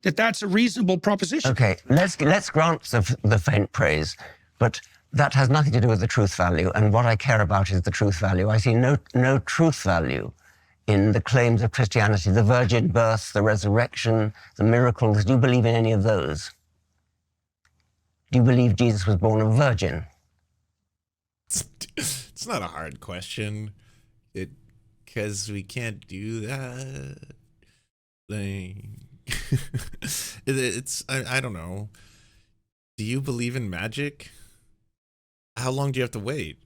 that that's a reasonable proposition. Okay, let's grant the faint praise, but that has nothing to do with the truth value, and what I care about is the truth value. I see no truth value in the claims of Christianity, the virgin birth, the resurrection, the miracles. Do you believe in any of those? Do you believe Jesus was born a virgin? It's not a hard question. Because we can't do that thing. I don't know. Do you believe in magic? How long do you have to wait?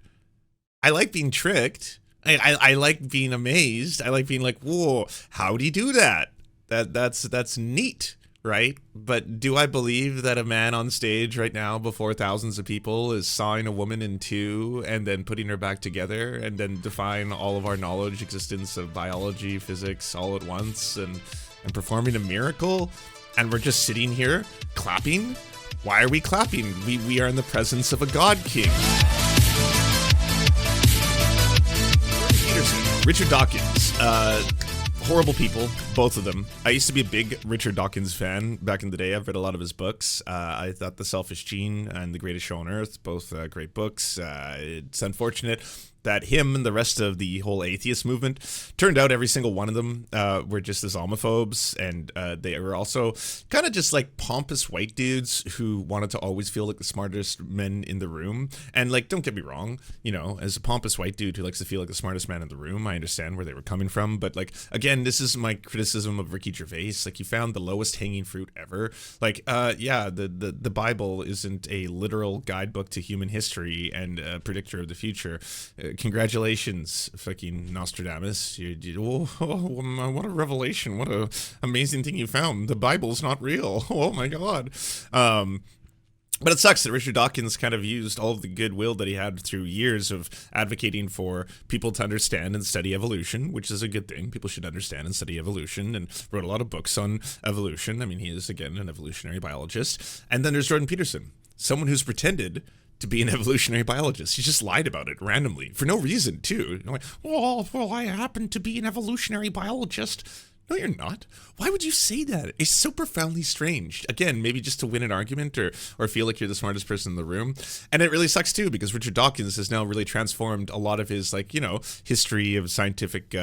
I like being tricked. I like being amazed. I like being like, whoa, how'd he do that? That's neat, right? But do I believe that a man on stage right now before thousands of people is sawing a woman in two and then putting her back together and then defying all of our knowledge, existence of biology, physics all at once and performing a miracle? And we're just sitting here clapping? Why are we clapping? We are in the presence of a God King. Peterson, Richard Dawkins, horrible people, both of them. I used to be a big Richard Dawkins fan back in the day. I've read a lot of his books. I thought The Selfish Gene and The Greatest Show on Earth, both great books. It's unfortunate that him and the rest of the whole atheist movement, turned out every single one of them were just as homophobes, and they were also kind of just like pompous white dudes who wanted to always feel like the smartest men in the room. And like, don't get me wrong, you know, as a pompous white dude who likes to feel like the smartest man in the room, I understand where they were coming from. But like, again, this is my criticism of Ricky Gervais. Like, you found the lowest hanging fruit ever. Like, yeah, the Bible isn't a literal guidebook to human history and a predictor of the future. Congratulations, fucking Nostradamus. What a revelation. What a amazing thing you found. The Bible's not real. Oh my God. But it sucks that Richard Dawkins kind of used all of the goodwill that he had through years of advocating for people to understand and study evolution, which is a good thing. People should understand and study evolution, and wrote a lot of books on evolution. I mean, he is, again, an evolutionary biologist. And then there's Jordan Peterson, someone who's pretended to be an evolutionary biologist. He just lied about it randomly for no reason, too. You're like, well, I happen to be an evolutionary biologist. No, you're not. Why would you say that? It's so profoundly strange. Again, maybe just to win an argument or feel like you're the smartest person in the room. And it really sucks too, because Richard Dawkins has now really transformed a lot of his, like, you know, history of scientific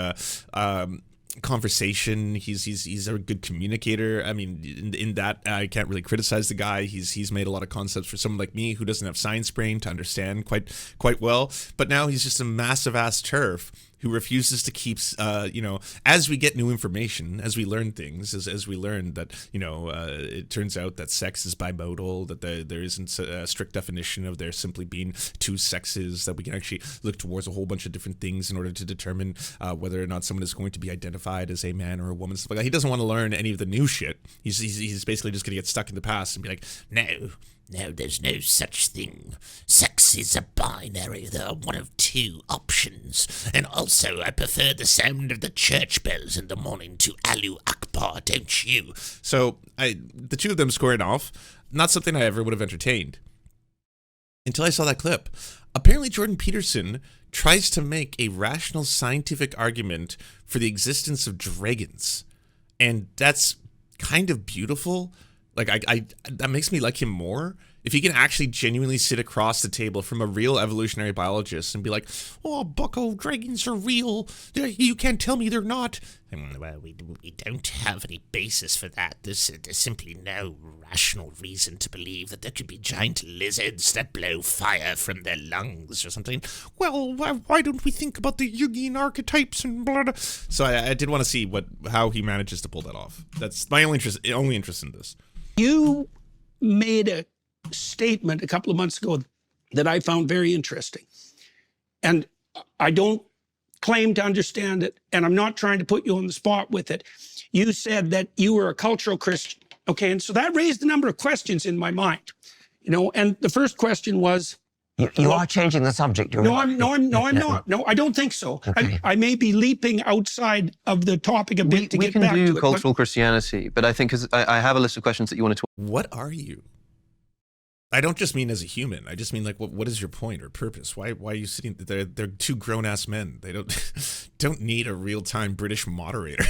conversation. He's a good communicator. I mean, in that I can't really criticize the guy. He's made a lot of concepts for someone like me who doesn't have science brain to understand quite well. But now he's just a massive ass TERF who refuses to keep, you know, as we get new information, as we learn things, as we learn that, you know, it turns out that sex is bimodal, that there isn't a strict definition of there simply being two sexes, that we can actually look towards a whole bunch of different things in order to determine whether or not someone is going to be identified as a man or a woman, stuff like that. He doesn't want to learn any of the new shit. He's basically just going to get stuck in the past and be like, no, there's no such thing. Sex is a binary. There are one of two options. And also, I prefer the sound of the church bells in the morning to Alu Akbar, don't you? So, the two of them squaring off, not something I ever would have entertained. Until I saw that clip. Apparently, Jordan Peterson tries to make a rational scientific argument for the existence of dragons. And that's kind of beautiful. Like, that makes me like him more. If he can actually genuinely sit across the table from a real evolutionary biologist and be like, oh, bucko, dragons are real. You can't tell me they're not. Well, we don't have any basis for that. There's simply no rational reason to believe that there could be giant lizards that blow fire from their lungs or something. Well, why don't we think about the Jungian archetypes and blah, blah. So I did want to see how he manages to pull that off. That's my only interest in this. You made a statement a couple of months ago that I found very interesting. And I don't claim to understand it, and I'm not trying to put you on the spot with it. You said that you were a cultural Christian. Okay, and so that raised a number of questions in my mind. You know, and the first question was, you are changing the subject. No, I'm not. No, I don't think so. Okay. I may be leaping outside of the topic a bit to get back to it. We can do cultural Christianity, but I think I have a list of questions that you wanted to. What are you? I don't just mean as a human. I just mean like, what is your point or purpose? Why are you sitting there? They're two grown ass men. They don't need a real time British moderator.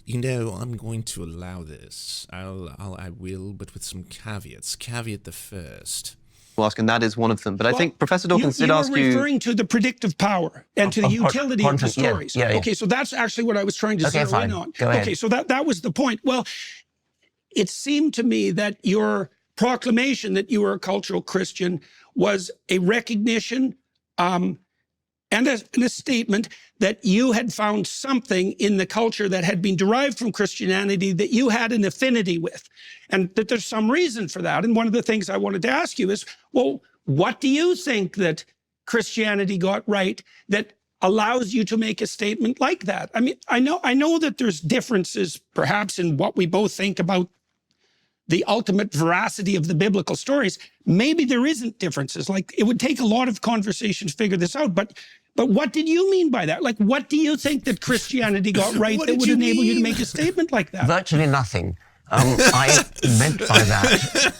You know, I'm going to allow this. I will, but with some caveats. Caveat the first. Ask, and that is one of them. But I think Professor Dawkins did ask you... You were referring to the predictive power and to the utility of the stories. Yeah. Okay, so that's actually what I was trying to zero in on. Go ahead. Okay, so that was the point. Well, it seemed to me that your proclamation that you were a cultural Christian was a recognition and a statement that you had found something in the culture that had been derived from Christianity that you had an affinity with, and that there's some reason for that. And one of the things I wanted to ask you is, well, what do you think that Christianity got right that allows you to make a statement like that? I mean, I know that there's differences perhaps in what we both think about the ultimate veracity of the biblical stories. Maybe there isn't differences. Like, it would take a lot of conversation to figure this out, but what did you mean by that? Like, what do you think that Christianity got right that would enable you to make a statement like that? Virtually nothing. I meant by that.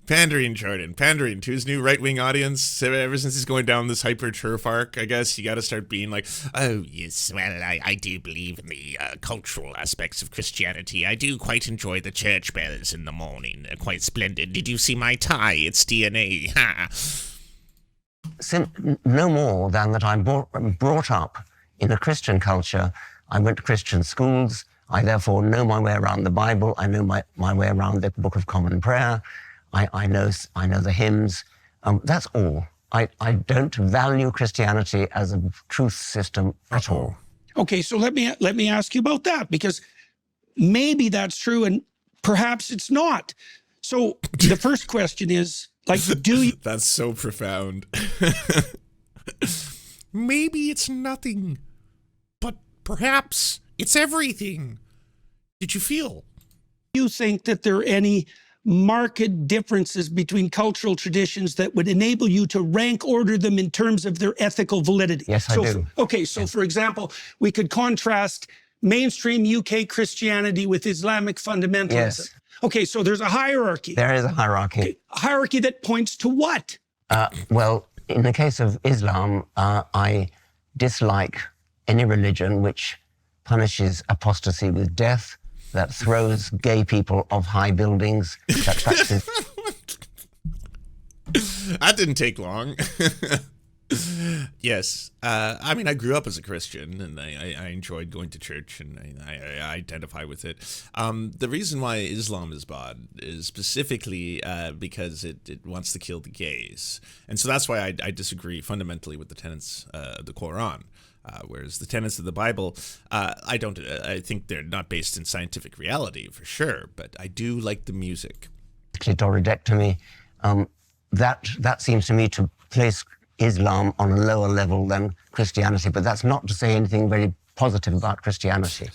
Pandering, Jordan. Pandering to his new right-wing audience. Ever since he's going down this hyper-turf arc, I guess you got to start being like, oh, yes, well, I do believe in the cultural aspects of Christianity. I do quite enjoy the church bells in the morning. They're quite splendid. Did you see my tie? It's DNA. Ha! No more than that I'm brought up in a Christian culture. I went to Christian schools. I therefore know my way around the Bible. I know my way around the Book of Common Prayer. I know the hymns. That's all. I don't value Christianity as a truth system at all. Okay, so let me ask you about that, because maybe that's true and perhaps it's not. So the first question is, like, do you... That's so profound. Maybe it's nothing, but perhaps it's everything. Did you feel? Do you think that there are any marked differences between cultural traditions that would enable you to rank order them in terms of their ethical validity? Yes, I do. Okay, so for example, we could contrast mainstream UK Christianity with Islamic fundamentalism. Yes. Okay, so there's a hierarchy. There is a hierarchy. Okay, a hierarchy that points to what? Well, in the case of Islam, I dislike any religion which punishes apostasy with death, that throws gay people off high buildings, that practices... That didn't take long. Yes. I mean, I grew up as a Christian, and I enjoyed going to church, and I identify with it. The reason why Islam is bad is specifically because it wants to kill the gays. And so that's why I disagree fundamentally with the tenets of the Quran. Whereas the tenets of the Bible, I think they're not based in scientific reality, for sure, but I do like the music. Clitoridectomy, that seems to me to place Islam on a lower level than Christianity, but that's not to say anything very positive about Christianity.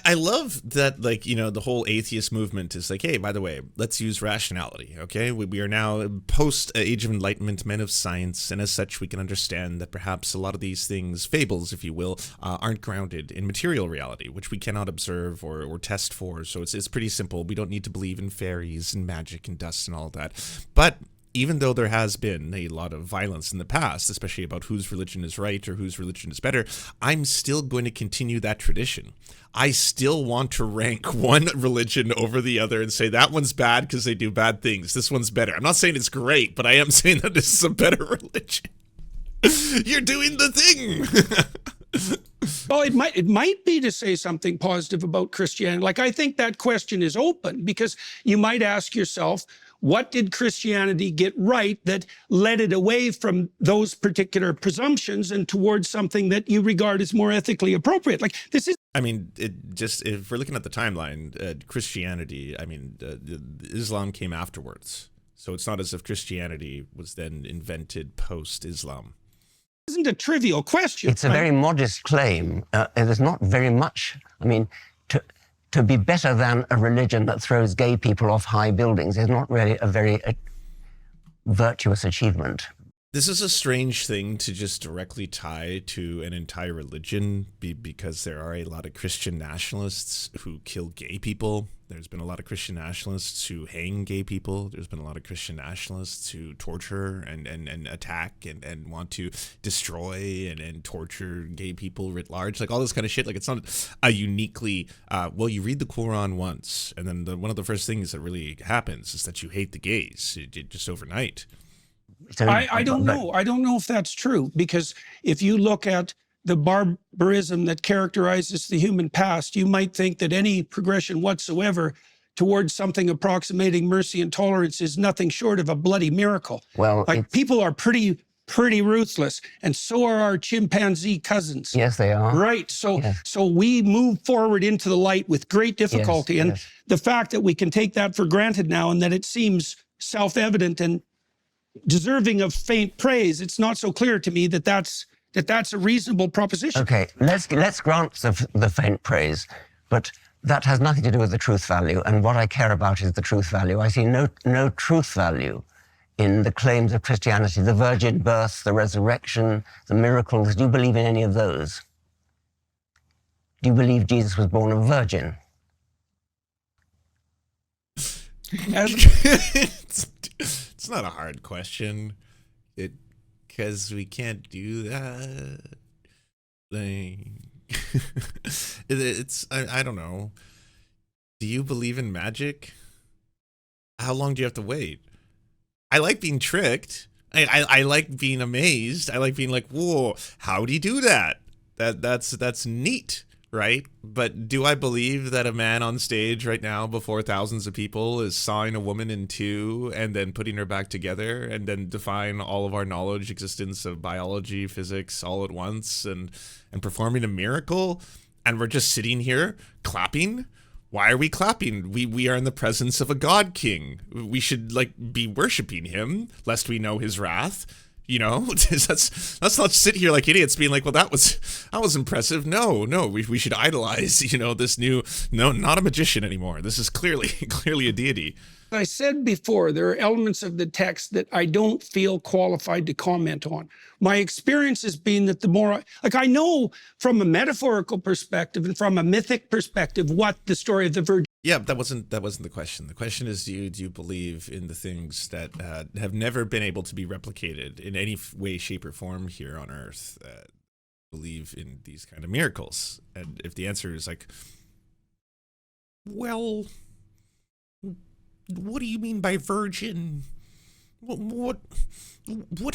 I love that, like, you know, the whole atheist movement is like, hey, by the way, let's use rationality, okay? We are now post-Age of Enlightenment men of science, and as such, we can understand that perhaps a lot of these things, fables, if you will, aren't grounded in material reality, which we cannot observe or test for, so it's pretty simple. We don't need to believe in fairies and magic and dust and all that. But even though there has been a lot of violence in the past, especially about whose religion is right or whose religion is better, I'm still going to continue that tradition. I still want to rank one religion over the other and say that one's bad because they do bad things. This one's better. I'm not saying it's great, but I am saying that this is a better religion. You're doing the thing. Well, it might be to say something positive about Christianity. Like, I think that question is open, because you might ask yourself, what did Christianity get right that led it away from those particular presumptions and towards something that you regard as more ethically appropriate? Like, this is... I mean, if we're looking at the timeline, Christianity, I mean, Islam came afterwards. So it's not as if Christianity was then invented post-Islam. Isn't a trivial question. It's a very modest claim. There's not very much. I mean, to be better than a religion that throws gay people off high buildings is not really a very virtuous achievement. This is a strange thing to just directly tie to an entire religion because there are a lot of Christian nationalists who kill gay people. There's been a lot of Christian nationalists who hang gay people. There's been a lot of Christian nationalists who torture and attack and want to destroy and torture gay people writ large. Like all this kind of shit. Like it's not a uniquely, well, you read the Quran once and then one of the first things that really happens is that you hate the gays just overnight. I don't know. I don't know if that's true, because if you look at the barbarism that characterizes the human past, you might think that any progression whatsoever towards something approximating mercy and tolerance is nothing short of a bloody miracle. Well, like people are pretty ruthless, and so are our chimpanzee cousins. Yes, they are. Right. So, yes. So we move forward into the light with great difficulty. Yes, and yes. the fact that we can take that for granted now, and that it seems self-evident and deserving of faint praise, it's not so clear to me that that's a reasonable proposition. Okay, let's grant the faint praise, but that has nothing to do with the truth value, and what I care about is the truth value. I see no truth value in the claims of Christianity, the virgin birth, the resurrection, the miracles. Do you believe in any of those? Do you believe Jesus was born a virgin? It's not a hard question. Because we can't do that. Like, I don't know. Do you believe in magic? How long do you have to wait? I like being tricked. I like being amazed. I like being like, whoa, how'd he do that? That's neat. Right? But do I believe that a man on stage right now before thousands of people is sawing a woman in two and then putting her back together and then defying all of our knowledge, existence of biology, physics all at once and performing a miracle? And we're just sitting here clapping? Why are we clapping? We are in the presence of a god king. We should like be worshiping him lest we know his wrath. You know, let's not sit here like idiots being like, well, that was impressive. No, we should idolize, you know, this new, no, not a magician anymore. This is clearly a deity. I said before, there are elements of the text that I don't feel qualified to comment on. My experience has been that the more, I know from a metaphorical perspective and from a mythic perspective what the story of the Virgin. Yeah, but that wasn't the question. The question is, do you believe in the things that have never been able to be replicated in any way, shape, or form here on Earth? Believe in these kind of miracles? And if the answer is like, well, what do you mean by virgin? What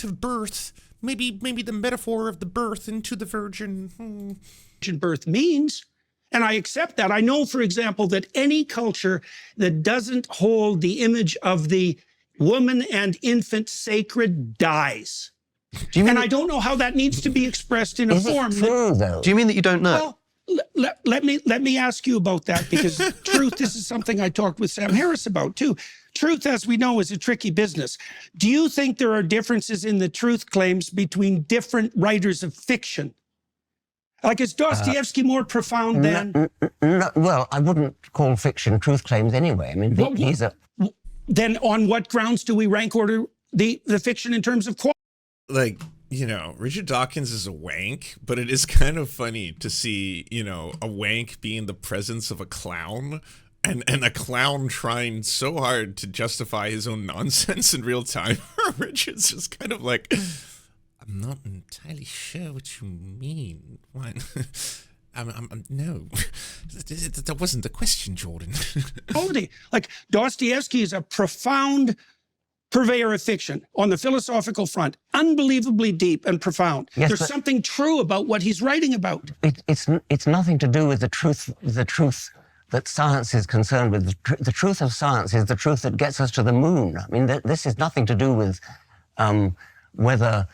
of birth? Maybe the metaphor of the birth into the virgin. Birth means. And I accept that. I know, for example, that any culture that doesn't hold the image of the woman and infant sacred dies. And I don't know how that needs to be expressed in a form. True, though? Do you mean that you don't know? Well, let me ask you about that, because truth, this is something I talked with Sam Harris about too. Truth, as we know, is a tricky business. Do you think there are differences in the truth claims between different writers of fiction? Like, is Dostoevsky more profound than... No, well, I wouldn't call fiction truth claims anyway. I mean, these are... Then on what grounds do we rank order the fiction in terms of quality? Like, you know, Richard Dawkins is a wank, but it is kind of funny to see, you know, a wank be in the presence of a clown and a clown trying so hard to justify his own nonsense in real time. Richard's just kind of like... I'm not entirely sure what you mean. What? No, that wasn't the question, Jordan. Like, Dostoevsky is a profound purveyor of fiction on the philosophical front, unbelievably deep and profound. Yes, there's something true about what he's writing about. It's nothing to do with the truth that science is concerned with. The truth of science is the truth that gets us to the moon. I mean, this is nothing to do with whether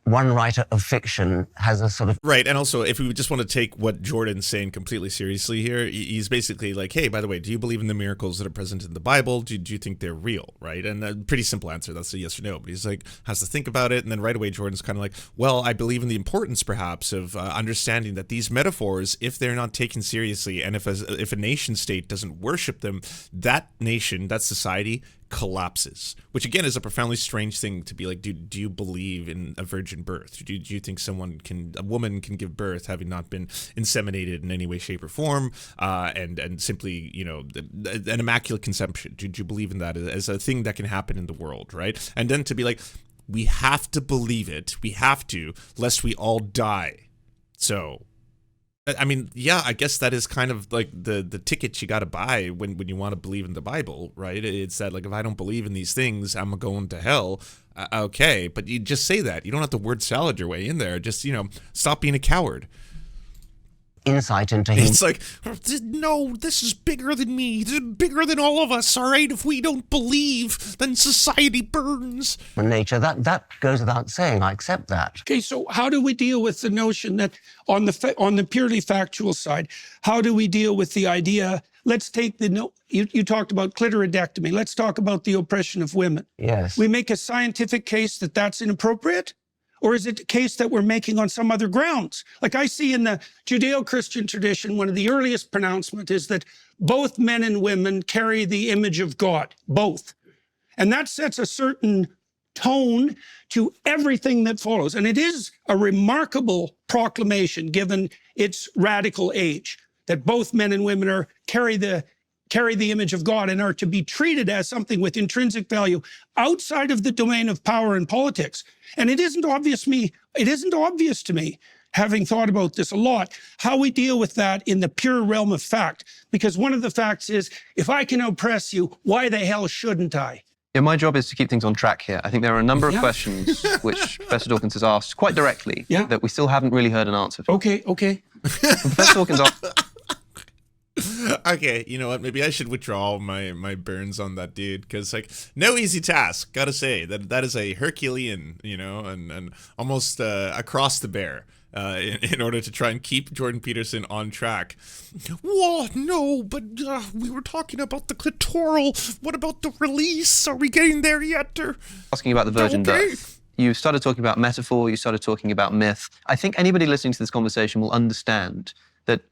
one writer of fiction has a sort of... Right, and also, if we just want to take what Jordan's saying completely seriously here, he's basically like, hey, by the way, do you believe in the miracles that are present in the Bible? Do you think they're real, right? And a pretty simple answer, that's a yes or no. But he's like, has to think about it, and then right away Jordan's kind of like, well, I believe in the importance, perhaps, of understanding that these metaphors, if they're not taken seriously, and if a nation state doesn't worship them, that nation, that society, collapses, which again is a profoundly strange thing to be like, dude, do you believe in a virgin birth? Do you think a woman can give birth having not been inseminated in any way, shape, or form, and simply, you know, an immaculate conception? Do you believe in that as a thing that can happen in the world, right? And then to be like, we have to believe it, we have to, lest we all die. So I mean, yeah, I guess that is kind of like the ticket you got to buy when you want to believe in the Bible, right? It's that, like, if I don't believe in these things, I'm going to hell. Okay, but you just say that. You don't have to word salad your way in there. Just, you know, stop being a coward. Insight into him. It's like, no, this is bigger than me. This is bigger than all of us, all right? If we don't believe, then society burns. Nature, that goes without saying. I accept that. Okay, so how do we deal with the notion that on the purely factual side, how do we deal with the idea, let's take you talked about clitoridectomy, let's talk about the oppression of women. Yes. We make a scientific case that that's inappropriate? Or is it a case that we're making on some other grounds? Like I see in the Judeo-Christian tradition, one of the earliest pronouncements is that both men and women carry the image of God, both. And that sets a certain tone to everything that follows. And it is a remarkable proclamation given its radical age, that both men and women carry the image of God and are to be treated as something with intrinsic value outside of the domain of power and politics. And it isn't obvious to me, having thought about this a lot, how we deal with that in the pure realm of fact. Because one of the facts is, if I can oppress you, why the hell shouldn't I? Yeah, my job is to keep things on track here. I think there are a number of questions which Professor Dawkins has asked quite directly that we still haven't really heard an answer for. Okay. Professor Dawkins asked... Okay, you know what? Maybe I should withdraw my burns on that dude, because, like, no easy task. Gotta say that is a Herculean, you know, and almost a cross to bear in order to try and keep Jordan Peterson on track. Whoa, no, but we were talking about the clitoral. What about the release? Are we getting there yet? Or... Asking about the virgin birth. You started talking about metaphor. You started talking about myth. I think anybody listening to this conversation will understand that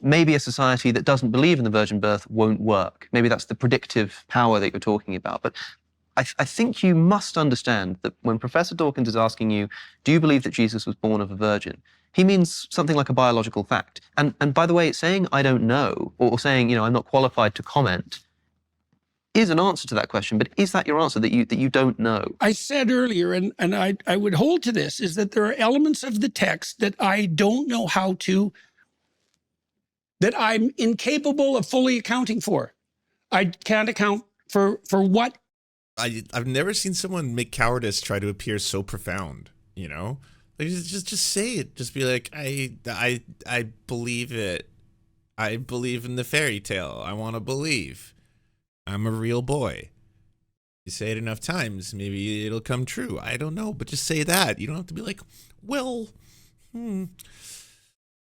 maybe a society that doesn't believe in the virgin birth won't work. Maybe that's the predictive power that you're talking about. But I think you must understand that when Professor Dawkins is asking you, do you believe that Jesus was born of a virgin? He means something like a biological fact. And by the way, saying I don't know, or saying, you know, I'm not qualified to comment, is an answer to that question. But is that your answer, that you don't know? I said earlier, and I would hold to this, is that there are elements of the text that I don't know how to, that I'm incapable of fully accounting for. I can't account for what. I've never seen someone make cowardice try to appear so profound, you know? Like, just say it. Just be like, I believe it. I believe in the fairy tale. I want to believe. I'm a real boy. You say it enough times, maybe it'll come true. I don't know, but just say that. You don't have to be like, well,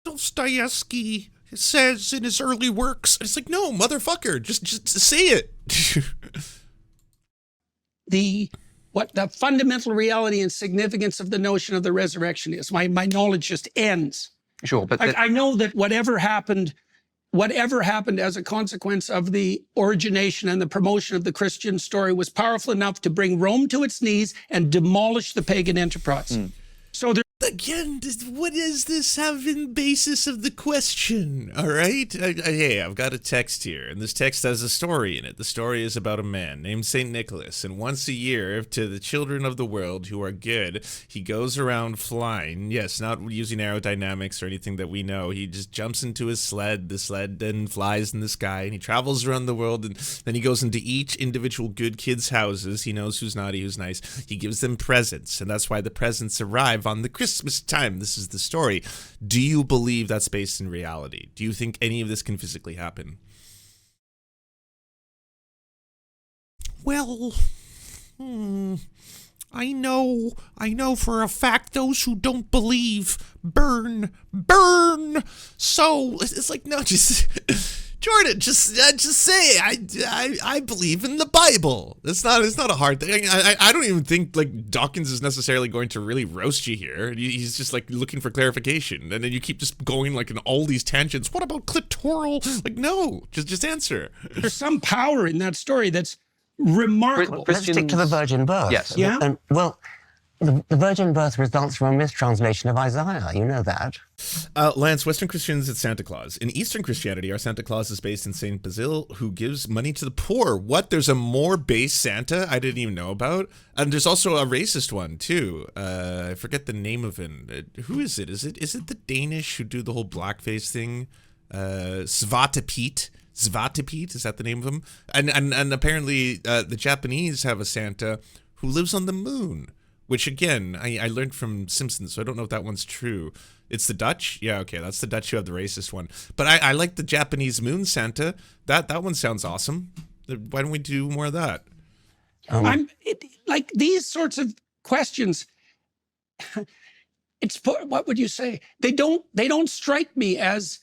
Dostoevsky says in his early works. It's like, no, motherfucker, just say it. What the fundamental reality and significance of the notion of the resurrection is. My knowledge just ends. Sure, but I know that whatever happened as a consequence of the origination and the promotion of the Christian story was powerful enough to bring Rome to its knees and demolish the pagan enterprise. So there. Again, what does this have in basis of the question? All right? Hey, I've got a text here, and this text has a story in it. The story is about a man named St. Nicholas, and once a year, to the children of the world who are good, he goes around flying. Yes, not using aerodynamics or anything that we know. He just jumps into his sled. The sled then flies in the sky, and he travels around the world, and then he goes into each individual good kid's houses. He knows who's naughty, who's nice. He gives them presents, and that's why the presents arrive on the Christmas time. This is the story. Do you believe that's based in reality? Do you think any of this can physically happen? Well, I know for a fact those who don't believe burn. So it's like, no, just Jordan, just say I believe in the Bible. It's not a hard thing. I don't even think like Dawkins is necessarily going to really roast you here. He's just like looking for clarification, and then you keep just going like in all these tangents. What about clitoral? Like, no, just answer. There's some power in that story that's remarkable. Let's stick to the virgin birth. Yes. Yeah. And, well, the virgin birth results from a mistranslation of Isaiah. You know that. Lance, Western Christians, it's Santa Claus. In Eastern Christianity, our Santa Claus is based in Saint Basil, who gives money to the poor. What? There's a more base Santa I didn't even know about? And there's also a racist one, too. I forget the name of him. Who is it? Is it the Danish who do the whole blackface thing? Svarte Piet? Is that the name of him? And apparently the Japanese have a Santa who lives on the moon. Which, again, I learned from Simpsons, so I don't know if that one's true. It's the Dutch? Yeah, okay, that's the Dutch who have the racist one. But I like the Japanese moon Santa. That one sounds awesome. Why don't we do more of that? Like these sorts of questions, what would you say? They don't strike me as,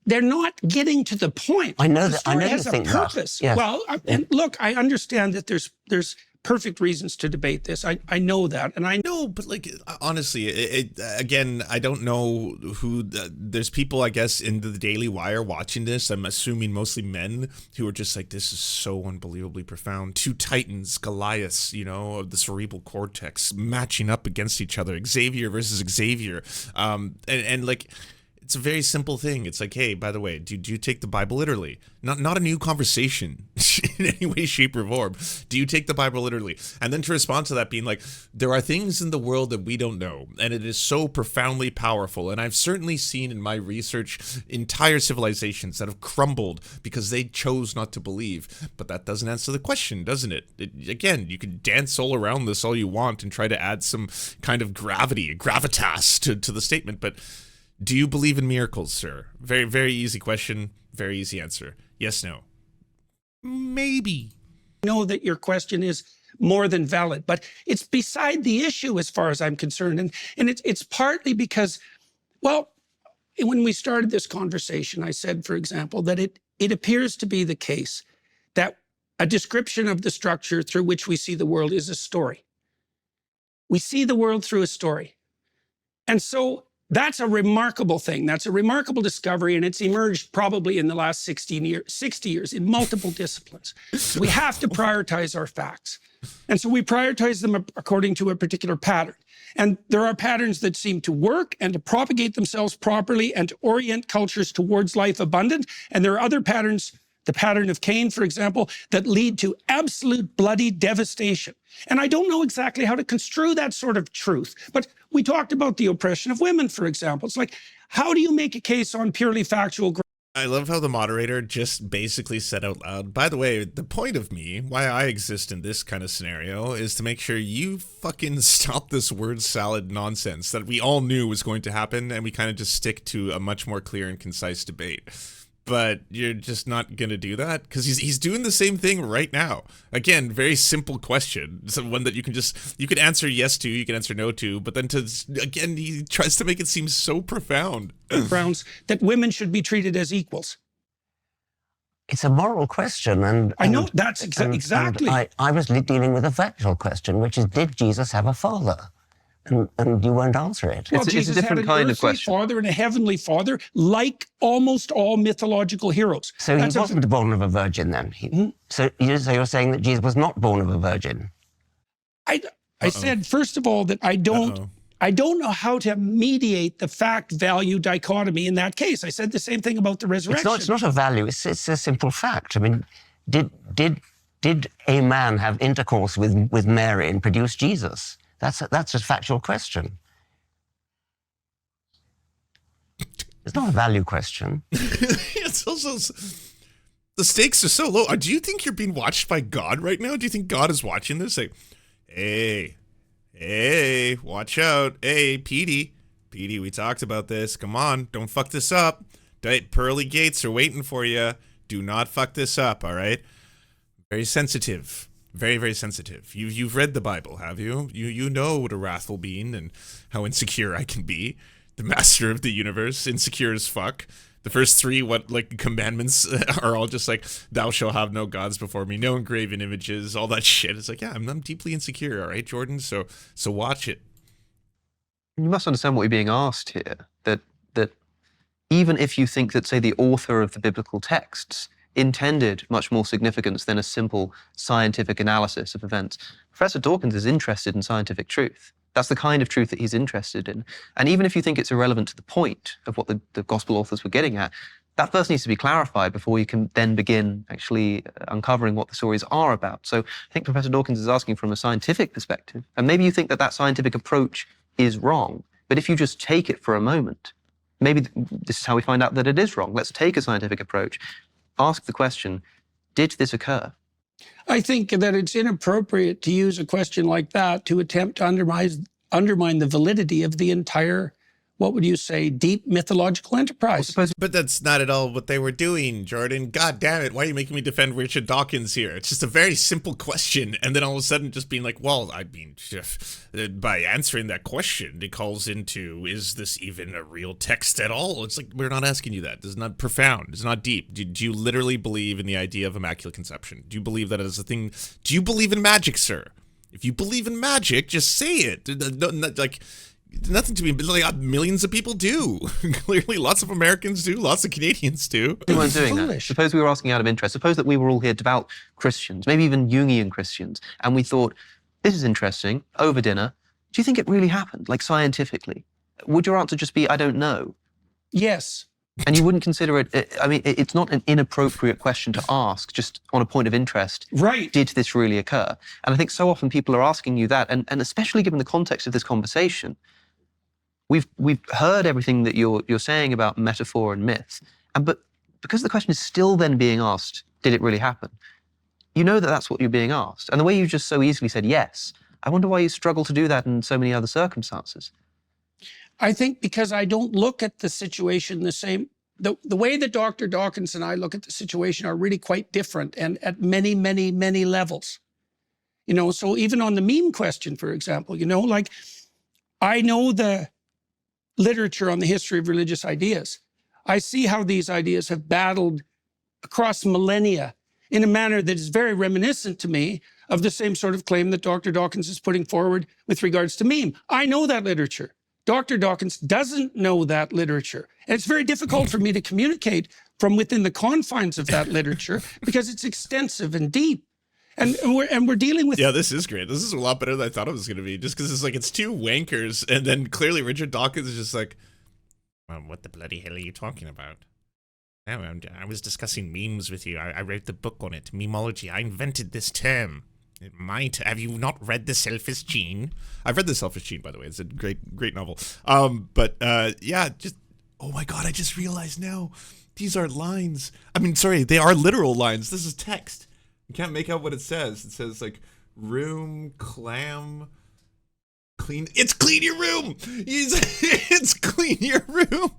they're not getting to the point. I know The that. I story know you has a think purpose. that. Yes. Well, and look, I understand that there's perfect reasons to debate this. I know that, and I know. No, but like honestly, again, I don't know who. There's people, I guess, in the Daily Wire watching this. I'm assuming mostly men who are just like, this is so unbelievably profound. Two titans, Goliaths, you know, of the cerebral cortex matching up against each other. Xavier versus Xavier, and like. It's a very simple thing. It's like, hey, by the way, do you take the Bible literally? Not a new conversation in any way, shape, or form. Do you take the Bible literally? And then to respond to that being like, there are things in the world that we don't know, and it is so profoundly powerful. And I've certainly seen in my research entire civilizations that have crumbled because they chose not to believe. But that doesn't answer the question, doesn't it? Again, you can dance all around this all you want and try to add some kind of gravitas to the statement, but do you believe in miracles, sir? Very, very easy question. Very easy answer. Yes, no. Maybe. I know that your question is more than valid, but it's beside the issue as far as I'm concerned. And it's partly because, well, when we started this conversation, I said, for example, that it appears to be the case that a description of the structure through which we see the world is a story. We see the world through a story. And so that's a remarkable thing. That's a remarkable discovery, and it's emerged probably in the last 60 years in multiple disciplines. We have to prioritize our facts. And so we prioritize them according to a particular pattern. And there are patterns that seem to work and to propagate themselves properly and to orient cultures towards life abundant. And there are other patterns, the pattern of Cain, for example, that lead to absolute bloody devastation. And I don't know exactly how to construe that sort of truth. But we talked about the oppression of women, for example. It's like, how do you make a case on purely factual grounds? I love how the moderator just basically said out loud, by the way, the point of me, why I exist in this kind of scenario, is to make sure you fucking stop this word salad nonsense that we all knew was going to happen, and we kind of just stick to a much more clear and concise debate. But you're just not going to do that? Because he's doing the same thing right now. Again, very simple question. It's one that you can answer yes to, you can answer no to, but then again, he tries to make it seem so profound. Grounds that women should be treated as equals. It's a moral question, and I know that's exactly. And I was dealing with a factual question, which is, did Jesus have a father? And you won't answer it. Well, It's a Jesus different had an kind of earthly question. father and a heavenly father, like almost all mythological heroes. So he wasn't born of a virgin then? So you're saying that Jesus was not born of a virgin? I said, first of all, that I don't know how to mediate the fact-value dichotomy in that case. I said the same thing about the resurrection. It's not a value. It's a simple fact. I mean, did a man have intercourse with Mary and produce Jesus? That's a factual question. It's not a value question. It's also, the stakes are so low. Do you think you're being watched by God right now? Do you think God is watching this? Like, hey, watch out. Hey, Petey, we talked about this. Come on, don't fuck this up. Pearly gates are waiting for you. Do not fuck this up, all right? Very sensitive. Very, very sensitive. You've read the Bible, have you? You know what a wrathful being and how insecure I can be. The master of the universe, insecure as fuck. The first three, commandments are all just like, thou shalt have no gods before me, no engraven images, all that shit. It's like, yeah, I'm deeply insecure, all right, Jordan? So watch it. You must understand what you're being asked here, that even if you think that, say, the author of the biblical texts intended much more significance than a simple scientific analysis of events. Professor Dawkins is interested in scientific truth. That's the kind of truth that he's interested in. And even if you think it's irrelevant to the point of what the gospel authors were getting at, that first needs to be clarified before you can then begin actually uncovering what the stories are about. So I think Professor Dawkins is asking from a scientific perspective, and maybe you think that that scientific approach is wrong, but if you just take it for a moment, maybe this is how we find out that it is wrong. Let's take a scientific approach, ask the question, did this occur? I think that it's inappropriate to use a question like that to attempt to undermine the validity of the entire, what would you say, deep mythological enterprise. But that's not at all what they were doing, Jordan. God damn it. Why are you making me defend Richard Dawkins here? It's just a very simple question. And then all of a sudden just being like, well, I mean, by answering that question, it calls into, is this even a real text at all? It's like, we're not asking you that. It's not profound. It's not deep. Do you literally believe in the idea of Immaculate Conception? Do you believe that as a thing? Do you believe in magic, sir? If you believe in magic, just say it. Like, nothing to me, but like millions of people do. Clearly, lots of Americans do. Lots of Canadians do. We weren't doing that. Suppose we were asking out of interest. Suppose that we were all here devout Christians, maybe even Jungian Christians, and we thought, this is interesting, over dinner. Do you think it really happened, like scientifically? Would your answer just be, I don't know? Yes. And you wouldn't consider it, I mean, it's not an inappropriate question to ask, just on a point of interest. Right. Did this really occur? And I think so often people are asking you that, and especially given the context of this conversation, we've heard everything that you're saying about metaphor and myth, but because the question is still then being asked, did it really happen? You know that that's what you're being asked. And the way you just so easily said yes, I wonder why you struggle to do that in so many other circumstances. I think because I don't look at the situation the same. The way that Dr. Dawkins and I look at the situation are really quite different, and at many, many, many levels. You know, so even on the meme question, for example, you know, like, I know the literature on the history of religious ideas. I see how these ideas have battled across millennia in a manner that is very reminiscent to me of the same sort of claim that Dr. Dawkins is putting forward with regards to meme. I know that literature. Dr. Dawkins doesn't know that literature. And it's very difficult for me to communicate from within the confines of that literature because it's extensive and deep. And we're dealing with... Yeah, this is great. This is a lot better than I thought it was going to be. Just because it's like, it's two wankers, and then clearly Richard Dawkins is just like, what the bloody hell are you talking about? No, I was discussing memes with you. I wrote the book on it, memology. I invented this term. It might. Have you not read The Selfish Gene? I've read The Selfish Gene, by the way. It's a great novel. Yeah, just, oh my God, I just realized now, these aren't lines. I mean, sorry, they are literal lines. This is text. You can't make out what it says. It says like, room, clam, clean. It's clean your room. It's clean your room.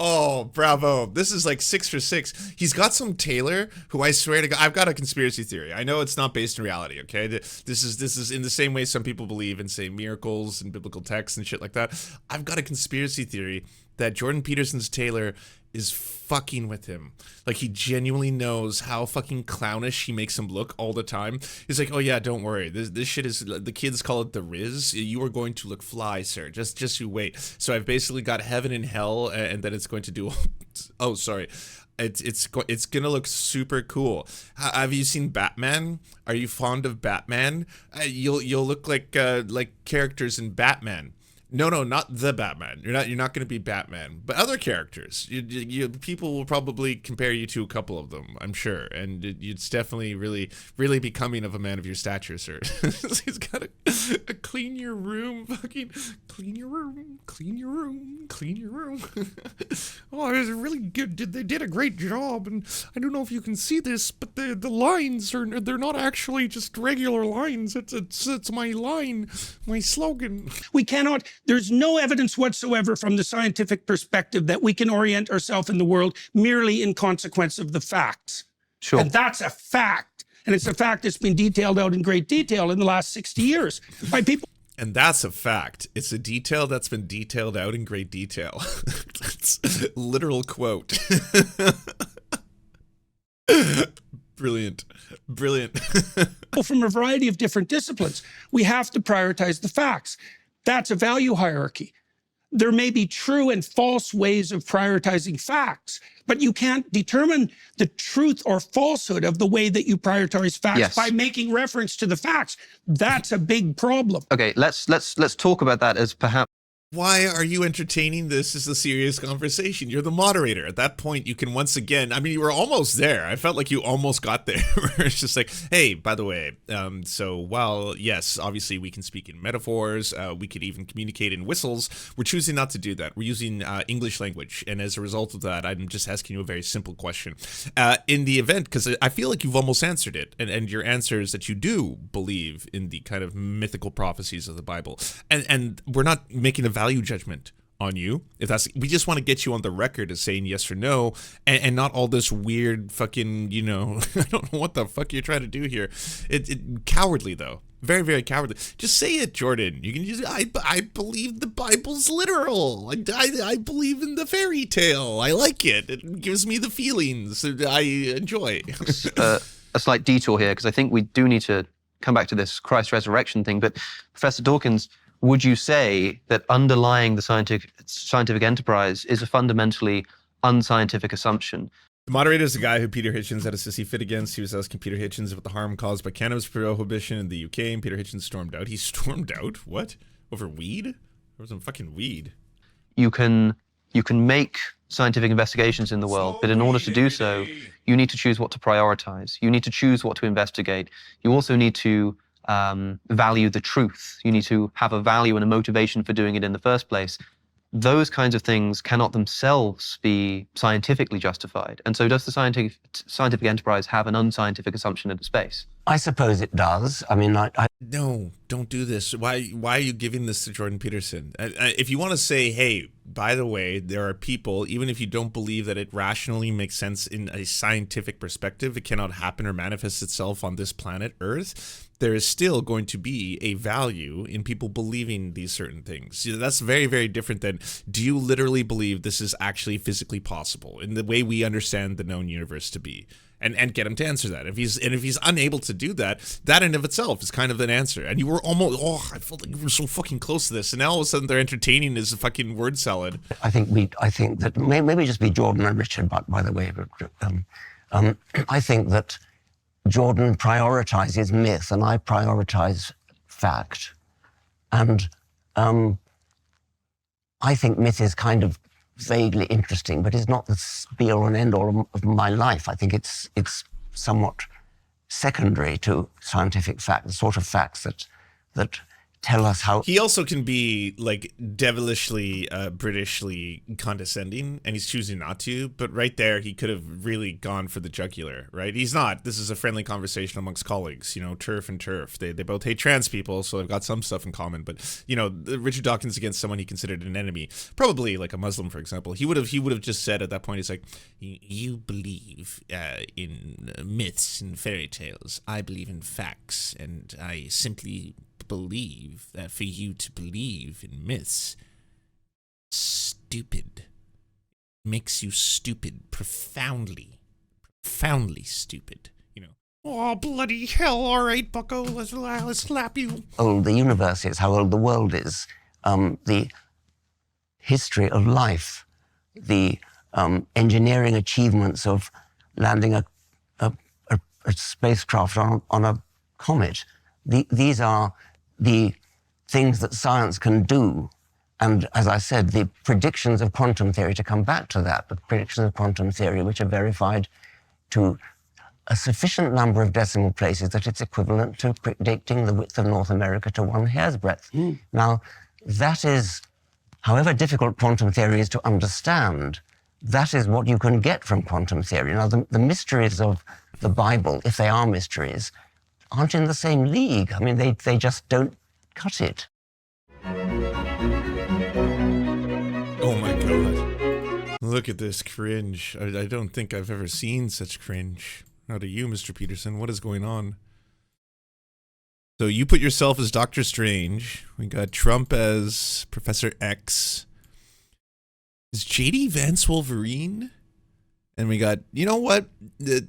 Oh, bravo. This is like 6 for 6. He's got some tailor who, I swear to God, I've got a conspiracy theory. I know it's not based in reality, okay? This is in the same way some people believe in, say, miracles and biblical texts and shit like that. I've got a conspiracy theory that Jordan Peterson's tailor is fucking with him. Like, he genuinely knows how fucking clownish he makes him look all the time. He's like, oh yeah, don't worry. This shit is, the kids call it the Riz. You are going to look fly, sir. Just you wait. So I've basically got heaven and hell, and then it's going to do, oh, sorry. It's gonna look super cool. Have you seen Batman? Are you fond of Batman? You'll look like characters in Batman. No, not the Batman. You're not going to be Batman, but other characters. People will probably compare you to a couple of them, I'm sure, and it's definitely really becoming of a man of your stature, sir. He's got a clean your room, fucking clean your room, clean your room, clean your room. Oh, it was really good. They did a great job, and I don't know if you can see this, but the lines they're not actually just regular lines. It's my line, my slogan. We cannot. There's no evidence whatsoever from the scientific perspective that we can orient ourselves in the world merely in consequence of the facts. Sure. And that's a fact. And it's a fact that's been detailed out in great detail in the last 60 years by people. And that's a fact. It's a detail that's been detailed out in great detail. That's a literal quote. Brilliant. From a variety of different disciplines. We have to prioritize the facts. That's a value hierarchy. there may be true and false ways of prioritizing facts, but you can't determine the truth or falsehood of the way that you prioritize facts Yes. by making reference to the facts. That's a big problem. Okay, let's talk about that as perhaps. Why are you entertaining this as a serious conversation? You're the moderator. At that point, you can once again, I mean, you were almost there. I felt like you almost got there. It's just like, hey, by the way, so while, yes, obviously we can speak in metaphors, we could even communicate in whistles, we're choosing not to do that. We're using English language. And as a result of that, I'm just asking you a very simple question. In the event, because I feel like you've almost answered it, and your answer is that you do believe in the kind of mythical prophecies of the Bible. And we're not making a value judgment on you. If that's, we just want to get you on the record as saying yes or no, and not all this weird fucking, you know, I don't know what the fuck you're trying to do here. It cowardly though. Very, very cowardly. Just say it, Jordan. You can just, I believe the Bible's literal. I believe in the fairy tale. I like it. It gives me the feelings that I enjoy. A slight detour here, because I think we do need to come back to this Christ resurrection thing. But Professor Dawkins, would you say that underlying the scientific enterprise is a fundamentally unscientific assumption? The moderator is the guy who Peter Hitchens had a sissy fit against. He was asking Peter Hitchens about the harm caused by cannabis prohibition in the UK, and Peter Hitchens stormed out. He stormed out? What? Over weed? There was some fucking weed. You can make scientific investigations in the world, but in order to do so, you need to choose what to prioritize. You need to choose what to investigate. You also need to value the truth. You need to have a value and a motivation for doing it in the first place. Those kinds of things cannot themselves be scientifically justified. And so does the scientific enterprise have an unscientific assumption of the space? I suppose it does. I mean, No, don't do this. Why are you giving this to Jordan Peterson? If you want to say, hey, by the way, there are people, even if you don't believe that it rationally makes sense in a scientific perspective, it cannot happen or manifest itself on this planet Earth, there is still going to be a value in people believing these certain things. That's very, very different than, do you literally believe this is actually physically possible in the way we understand the known universe to be? And get him to answer that. If he's unable to do that, that in of itself is kind of an answer. And you were almost, I felt like you were so fucking close to this. And now all of a sudden they're entertaining this fucking word salad. I think that maybe just be Jordan and Richard, but by the way, I think that Jordan prioritizes myth and I prioritize fact. And I think myth is kind of vaguely interesting, but it's not the be-all and end-all of my life. I think it's somewhat secondary to scientific fact, the sort of facts that tell us how. He also can be like devilishly Britishly condescending, and he's choosing not to, but right there he could have really gone for the jugular, right? He's not. This is a friendly conversation amongst colleagues, you know, TERF and TERF. They both hate trans people, so they've got some stuff in common, but you know, Richard Dawkins against someone he considered an enemy, probably like a Muslim, for example, he would have just said at that point, he's like, you believe in myths and fairy tales, I believe in facts, and I simply believe that for you to believe in myths, stupid, makes you stupid, profoundly stupid, you know. Oh, bloody hell, all right, bucko, let's slap you. Old the universe is, how old the world is, the history of life, the engineering achievements of landing a spacecraft on a comet. These are the things that science can do. And as I said, the predictions of quantum theory, to come back to that, the predictions of quantum theory, which are verified to a sufficient number of decimal places that it's equivalent to predicting the width of North America to one hair's breadth. Now, that is, however difficult quantum theory is to understand, that is what you can get from quantum theory. Now, the mysteries of the Bible, if they are mysteries, aren't in the same league. I mean, they just don't cut it. Oh my God. Look at this cringe. I don't think I've ever seen such cringe. How do you, Mr. Peterson? What is going on? So you put yourself as Doctor Strange. We got Trump as Professor X. Is JD Vance Wolverine? And we got, you know what?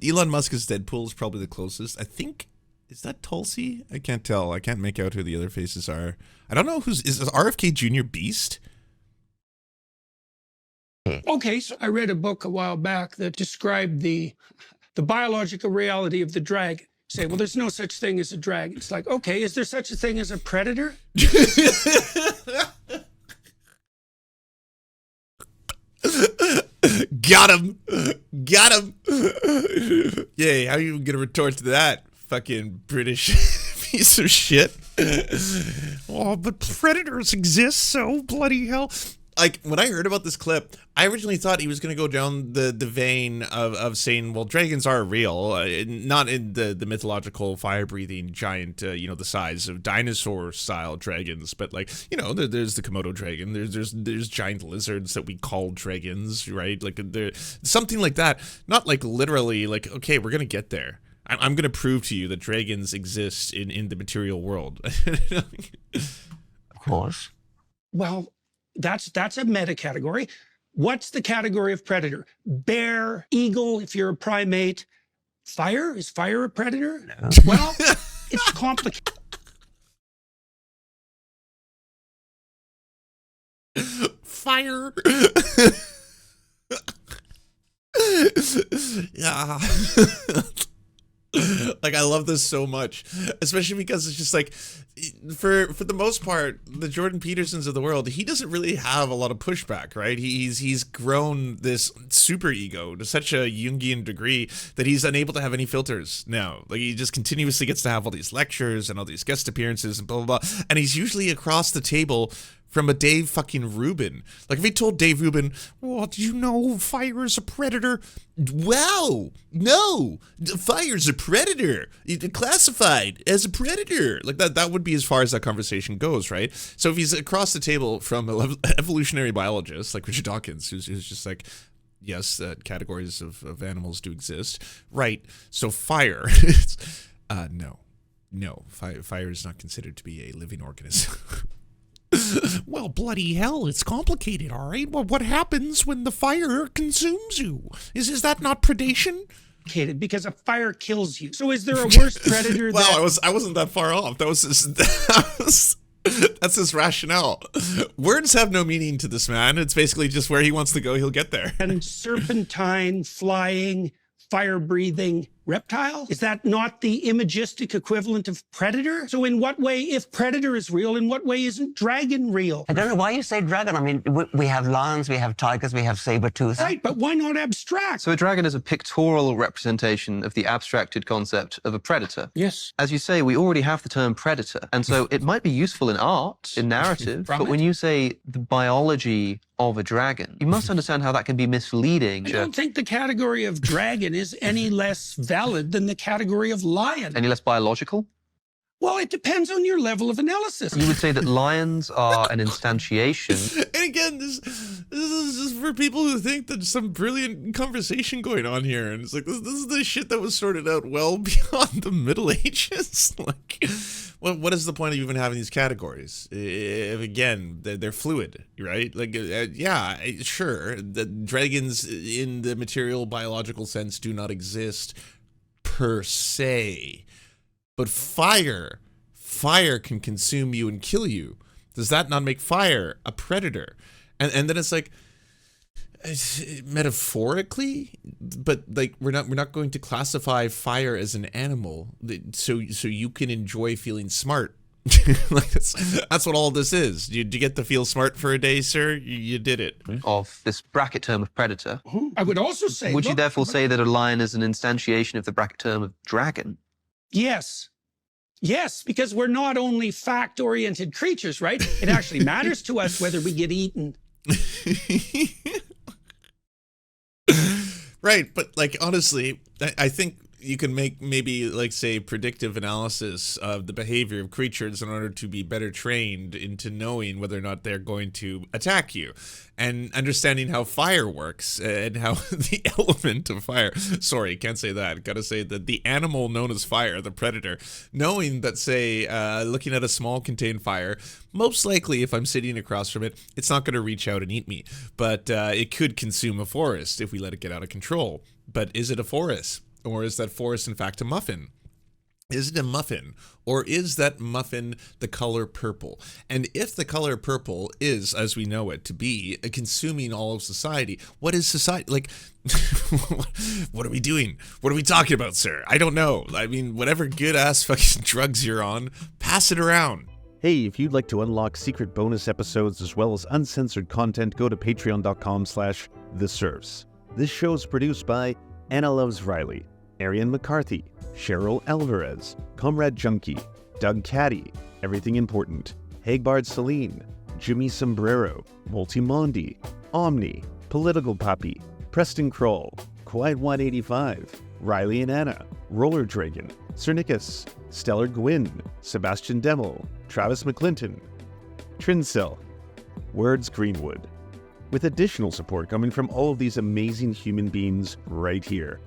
Elon Musk as Deadpool is probably the closest. I think, is that Tulsi? I can't tell. I can't make out who the other faces are. I don't know is RFK Jr. Beast? Okay, so I read a book a while back that described the biological reality of the dragon. Say, well, there's no such thing as a dragon. It's like, okay, is there such a thing as a predator? Got him. Got him. Yay, how are you gonna retort to that, fucking British piece of shit? Oh, but predators exist, so bloody hell. Like, when I heard about this clip, I originally thought he was going to go down the vein of saying, well, dragons are real, not in the mythological fire-breathing giant, you know, the size of dinosaur-style dragons, but, like, you know, there's the Komodo dragon, there's giant lizards that we call dragons, right? Like, something like that. Not, like, literally, like, okay, we're going to get there. I'm going to prove to you that dragons exist in the material world. Of course. Well, that's a meta category. What's the category of predator? Bear, eagle, if you're a primate. Fire? Is fire a predator? No. Well, it's complicated. Fire. Yeah. Like, I love this so much, especially because it's just like, for the most part, the Jordan Petersons of the world, he doesn't really have a lot of pushback, right? He's grown this super ego to such a Jungian degree that he's unable to have any filters now. Like, he just continuously gets to have all these lectures and all these guest appearances and blah, blah, blah. And he's usually across the table from a Dave fucking Rubin. Like, if he told Dave Rubin, well, do you know fire is a predator? Wow, no, fire's a predator. It's classified as a predator. Like, that would be as far as that conversation goes, right? So if he's across the table from an evolutionary biologist like Richard Dawkins, who's just like, yes, categories of animals do exist, right? So fire, no, fire is not considered to be a living organism. Well, bloody hell, it's complicated, all right? Well, what happens when the fire consumes you? Is that not predation? Because a fire kills you. So is there a worse predator than... Well, I wasn't that far off. That's his rationale. Words have no meaning to this man. It's basically just where he wants to go, he'll get there. And serpentine, flying, fire-breathing reptile? Is that not the imagistic equivalent of predator? So in what way, if predator is real, in what way isn't dragon real? I don't know why you say dragon. I mean, we have lions, we have tigers, we have saber-tooth. Right, but why not abstract? So a dragon is a pictorial representation of the abstracted concept of a predator. Yes. As you say, we already have the term predator, and so it might be useful in art, in narrative, but when you say the biology of a dragon, you must understand how that can be misleading. I don't think the category of dragon is any less valid than the category of lion. Any less biological? Well, it depends on your level of analysis. You would say that lions are an instantiation. And again, this is just for people who think that there's some brilliant conversation going on here. And it's like, this is the shit that was sorted out well beyond the Middle Ages. Like, what is the point of even having these categories? If, again, they're fluid, right? Like, yeah, sure, the dragons in the material biological sense do not exist per se. But fire can consume you and kill you. Does that not make fire a predator? And then it's like, metaphorically, but like we're not going to classify fire as an animal, so you can enjoy feeling smart. Like that's what all this is. Did you get to feel smart for a day, sir? You did it. Of this bracket term of predator. I would also say... Would you therefore say that a lion is an instantiation of the bracket term of dragon? Yes. Yes, because we're not only fact-oriented creatures, right? It actually matters to us whether we get eaten. Right, but like honestly, I think you can make maybe like say predictive analysis of the behavior of creatures in order to be better trained into knowing whether or not they're going to attack you, and understanding how fire works and how the element of fire, sorry, can't say that, gotta say that the animal known as fire, the predator, knowing that say looking at a small contained fire, most likely if I'm sitting across from it, it's not going to reach out and eat me, but it could consume a forest if we let it get out of control. But is it a forest? Or is that forest, in fact, a muffin? Is it a muffin, or is that muffin the color purple? And if the color purple is, as we know it to be, consuming all of society, what is society? Like, what are we doing? What are we talking about, sir? I don't know. I mean, whatever good-ass fucking drugs you're on, pass it around. Hey, if you'd like to unlock secret bonus episodes as well as uncensored content, go to patreon.com/The Serfs. This show is produced by Anna Loves Riley, Arian McCarthy, Cheryl Alvarez, Comrade Junkie, Doug Caddy, Everything Important, Hagbard Celine, Jimmy Sombrero, Multimondi, Omni, Political Puppy, Preston Kroll, Quiet 185, Riley and Anna, Roller Dragon, Cernicus, Stellar Gwyn, Sebastian Demel, Travis McClinton, Trincell, Words Greenwood, with additional support coming from all of these amazing human beings right here.